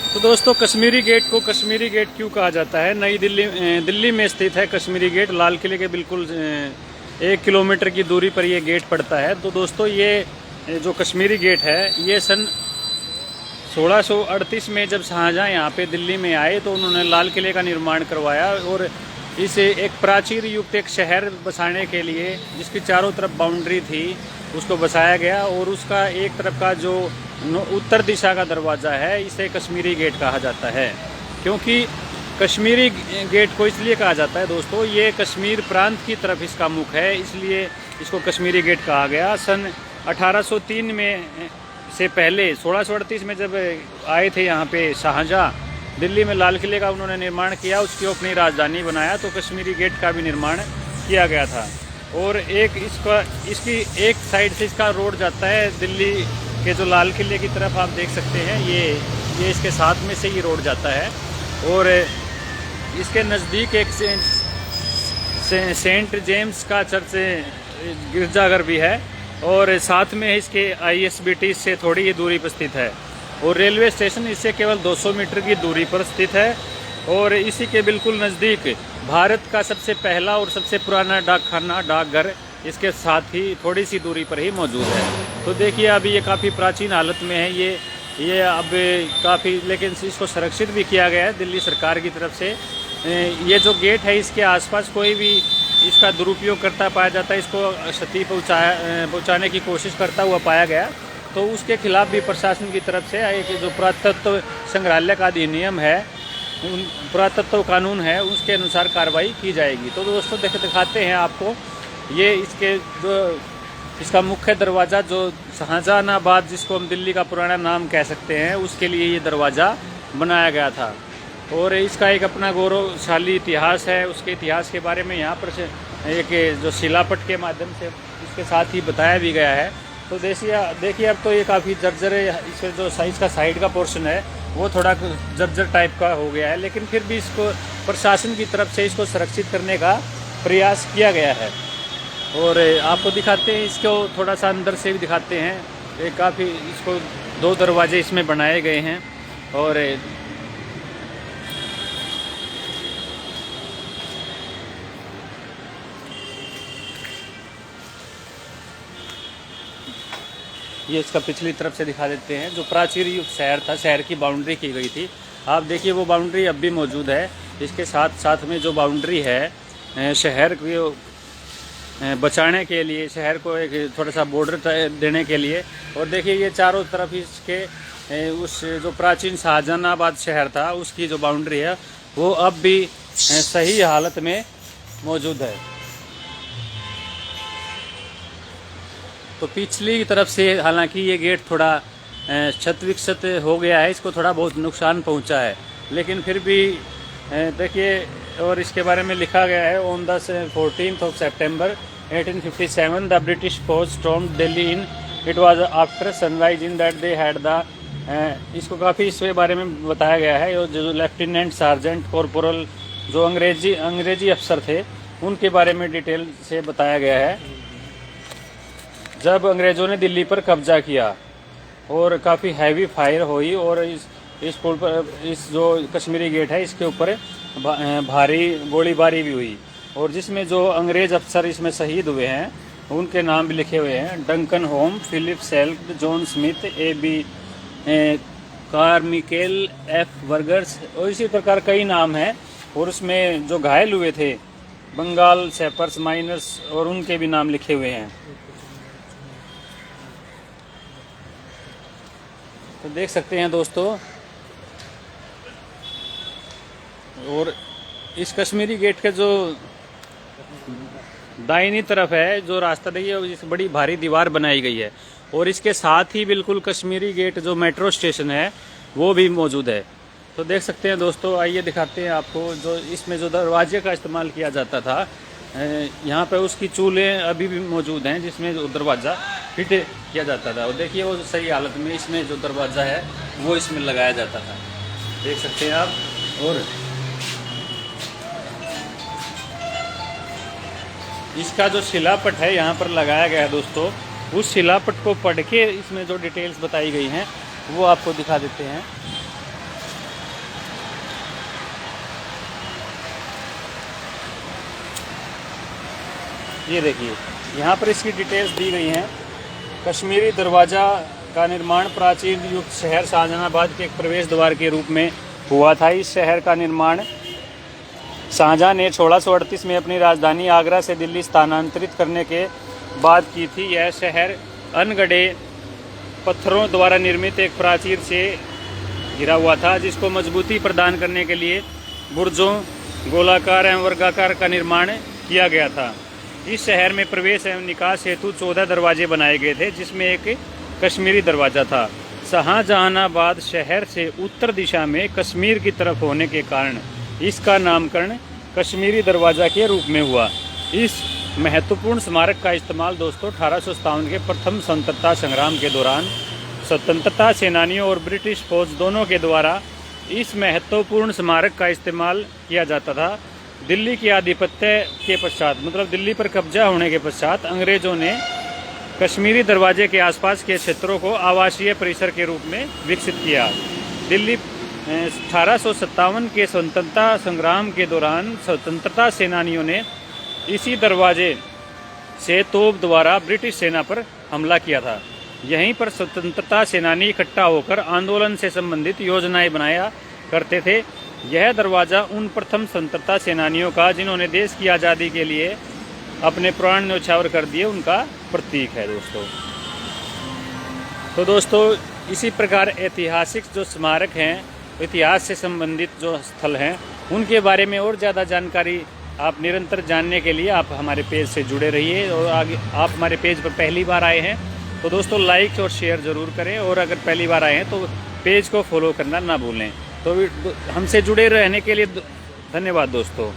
तो दोस्तों, कश्मीरी गेट को कश्मीरी गेट क्यों कहा जाता है? नई दिल्ली में स्थित है कश्मीरी गेट। लाल किले के बिल्कुल 1 किलोमीटर की दूरी पर ये गेट पड़ता है। तो दोस्तों, ये जो कश्मीरी गेट है, ये सन 1638 में जब शाहजहाँ यहाँ पे दिल्ली में आए तो उन्होंने लाल किले का निर्माण करवाया और इसे एक प्राचीर युक्त एक शहर बसाने के लिए, जिसकी चारों तरफ बाउंड्री थी, उसको बसाया गया। और उसका एक तरफ का जो उत्तर दिशा का दरवाज़ा है, इसे कश्मीरी गेट कहा जाता है। क्योंकि कश्मीरी गेट को इसलिए कहा जाता है दोस्तों, ये कश्मीर प्रांत की तरफ इसका मुख है, इसलिए इसको कश्मीरी गेट कहा गया। सन 1803 में से पहले 1638 में जब आए थे यहाँ पे शाहजहाँ, दिल्ली में लाल किले का उन्होंने निर्माण किया, उसकी अपनी राजधानी बनाया, तो कश्मीरी गेट का भी निर्माण किया गया था। और इसकी एक साइड से इसका रोड जाता है दिल्ली के जो लाल किले की तरफ, आप देख सकते हैं, ये इसके साथ में से ये रोड जाता है। और इसके नज़दीक एक सेंट जेम्स का चर्च, गिरजाघर भी है, और साथ में इसके ISBT से थोड़ी ही दूरी पर स्थित है। और रेलवे स्टेशन इससे केवल 200 मीटर की दूरी पर स्थित है। और इसी के बिल्कुल नज़दीक भारत का सबसे पहला और सबसे पुराना डाकघर इसके साथ ही थोड़ी सी दूरी पर ही मौजूद है। तो देखिए, अभी ये काफ़ी प्राचीन हालत में है। ये अब काफ़ी, लेकिन इसको संरक्षित भी किया गया है दिल्ली सरकार की तरफ से। ये जो गेट है, इसके आसपास कोई भी इसका दुरुपयोग करता पाया जाता है, इसको क्षति पहुँचाने की कोशिश करता हुआ पाया गया, तो उसके खिलाफ भी प्रशासन की तरफ से एक जो पुरातत्व संग्रहालय का अधिनियम है, पुरातत्व कानून है, उसके अनुसार कार्रवाई की जाएगी। तो दोस्तों, दिखाते हैं आपको ये इसका मुख्य दरवाज़ा, जो शाहजहानाबाद, जिसको हम दिल्ली का पुराना नाम कह सकते हैं, उसके लिए ये दरवाज़ा बनाया गया था। और इसका एक अपना गौरवशाली इतिहास है। उसके इतिहास के बारे में यहाँ पर एक जो शिलापट के माध्यम से इसके साथ ही बताया भी गया है। तो देखिए, अब तो ये काफ़ी जर्जर है। इसका जो साइज़ का साइड का पोर्शन है, वो थोड़ा जर्जर टाइप का हो गया है, लेकिन फिर भी इसको प्रशासन की तरफ से इसको सुरक्षित करने का प्रयास किया गया है। और आपको दिखाते हैं, इसको थोड़ा सा अंदर से भी दिखाते हैं। काफ़ी इसको 2 दरवाजे इसमें बनाए गए हैं। और ये इसका पिछली तरफ से दिखा देते हैं। जो प्राचीर युक्त शहर था, शहर की बाउंड्री की गई थी, आप देखिए वो बाउंड्री अब भी मौजूद है। इसके साथ में जो बाउंड्री है, शहर को बचाने के लिए, शहर को एक थोड़ा सा बॉर्डर देने के लिए। और देखिए, ये चारों तरफ इसके उस जो प्राचीन शाहजहानाबाद शहर था, उसकी जो बाउंड्री है, वो अब भी सही हालत में मौजूद है। तो पिछली तरफ से हालांकि ये गेट थोड़ा क्षत विक्षत हो गया है, इसको थोड़ा बहुत नुकसान पहुंचा है, लेकिन फिर भी देखिए। और इसके बारे में लिखा गया है, on the 14th of September 1857 the British force stormed Delhi in it was after sunrise in that they had the, इसको काफ़ी इसके बारे में बताया गया है। और जो लेफ्टिनेंट सार्जेंट कॉर्पोरल जो अंग्रेजी अफसर थे, उनके बारे में डिटेल से बताया गया है। जब अंग्रेज़ों ने दिल्ली पर कब्जा किया और काफ़ी हैवी फायर हुई, और इस पुल पर, इस जो कश्मीरी गेट है, इसके ऊपर भारी गोलीबारी भी हुई। और जिसमें जो अंग्रेज़ अफसर इसमें शहीद हुए हैं, उनके नाम भी लिखे हुए हैं: Duncan Home, Philip Selk, John Smith, A.B. Carmichael, F. Vergers, और इसी प्रकार कई नाम हैं। और उसमें जो घायल हुए थे, बंगाल सेपर्स माइनर्स, और उनके भी नाम लिखे हुए हैं। तो देख सकते हैं दोस्तों। और इस कश्मीरी गेट के जो दाहिनी तरफ है, जो रास्ता देखिए, इस बड़ी भारी दीवार बनाई गई है। और इसके साथ ही बिल्कुल कश्मीरी गेट जो मेट्रो स्टेशन है, वो भी मौजूद है। तो देख सकते हैं दोस्तों, आइए दिखाते हैं आपको। जो इसमें जो दरवाजे का इस्तेमाल किया जाता था, यहाँ पे उसकी चूल्हे अभी भी मौजूद हैं, जिसमें जो दरवाज़ा फिट किया जाता था। और देखिए, वो सही हालत में इसमें जो दरवाज़ा है, वो इसमें लगाया जाता था, देख सकते हैं आप। और इसका जो शिलापट है यहाँ पर लगाया गया है दोस्तों, उस शिलापट को पढ़ के इसमें जो डिटेल्स बताई गई हैं, वो आपको दिखा देते हैं। ये देखिए यहाँ पर इसकी डिटेल्स दी गई हैं। कश्मीरी दरवाज़ा का निर्माण प्राचीन युक्त शहर शाहजहानाबाद के एक प्रवेश द्वार के रूप में हुआ था। इस शहर का निर्माण शाहजहां ने 1638 में अपनी राजधानी आगरा से दिल्ली स्थानांतरित करने के बाद की थी। यह शहर अनगढ़े पत्थरों द्वारा निर्मित एक प्राचीर से घिरा हुआ था, जिसको मजबूती प्रदान करने के लिए बुर्जों, गोलाकार एवं वर्गाकार का निर्माण किया गया था। इस शहर में प्रवेश एवं निकास हेतु 14 दरवाजे बनाए गए थे, जिसमें एक कश्मीरी दरवाज़ा था। शाहजहानाबाद शहर से उत्तर दिशा में कश्मीर की तरफ होने के कारण इसका नामकरण कश्मीरी दरवाज़ा के रूप में हुआ। इस महत्वपूर्ण स्मारक का इस्तेमाल दोस्तों 1857 के प्रथम स्वतंत्रता संग्राम के दौरान स्वतंत्रता सेनानियों और ब्रिटिश फौज दोनों के द्वारा इस महत्वपूर्ण स्मारक का इस्तेमाल किया जाता था। दिल्ली के आधिपत्य के पश्चात, मतलब दिल्ली पर कब्जा होने के पश्चात, अंग्रेजों ने कश्मीरी दरवाजे के आसपास के क्षेत्रों को आवासीय परिसर के रूप में विकसित किया। दिल्ली 1857 के स्वतंत्रता संग्राम के दौरान स्वतंत्रता सेनानियों ने इसी दरवाजे से तोप द्वारा ब्रिटिश सेना पर हमला किया था। यहीं पर स्वतंत्रता सेनानी इकट्ठा होकर आंदोलन से संबंधित योजनाएं बनाया करते थे। यह दरवाज़ा उन प्रथम स्वतंत्रता सेनानियों का, जिन्होंने देश की आज़ादी के लिए अपने प्राण न्यौछावर कर दिए, उनका प्रतीक है दोस्तों। तो दोस्तों इसी प्रकार ऐतिहासिक जो स्मारक हैं, इतिहास से संबंधित जो स्थल हैं, उनके बारे में और ज़्यादा जानकारी आप निरंतर जानने के लिए आप हमारे पेज से जुड़े रहिए। और आगे आप हमारे पेज पर पहली बार आए हैं तो दोस्तों लाइक और शेयर ज़रूर करें, और अगर पहली बार आए हैं तो पेज को फॉलो करना ना भूलें। तो हमसे जुड़े रहने के लिए धन्यवाद दोस्तों।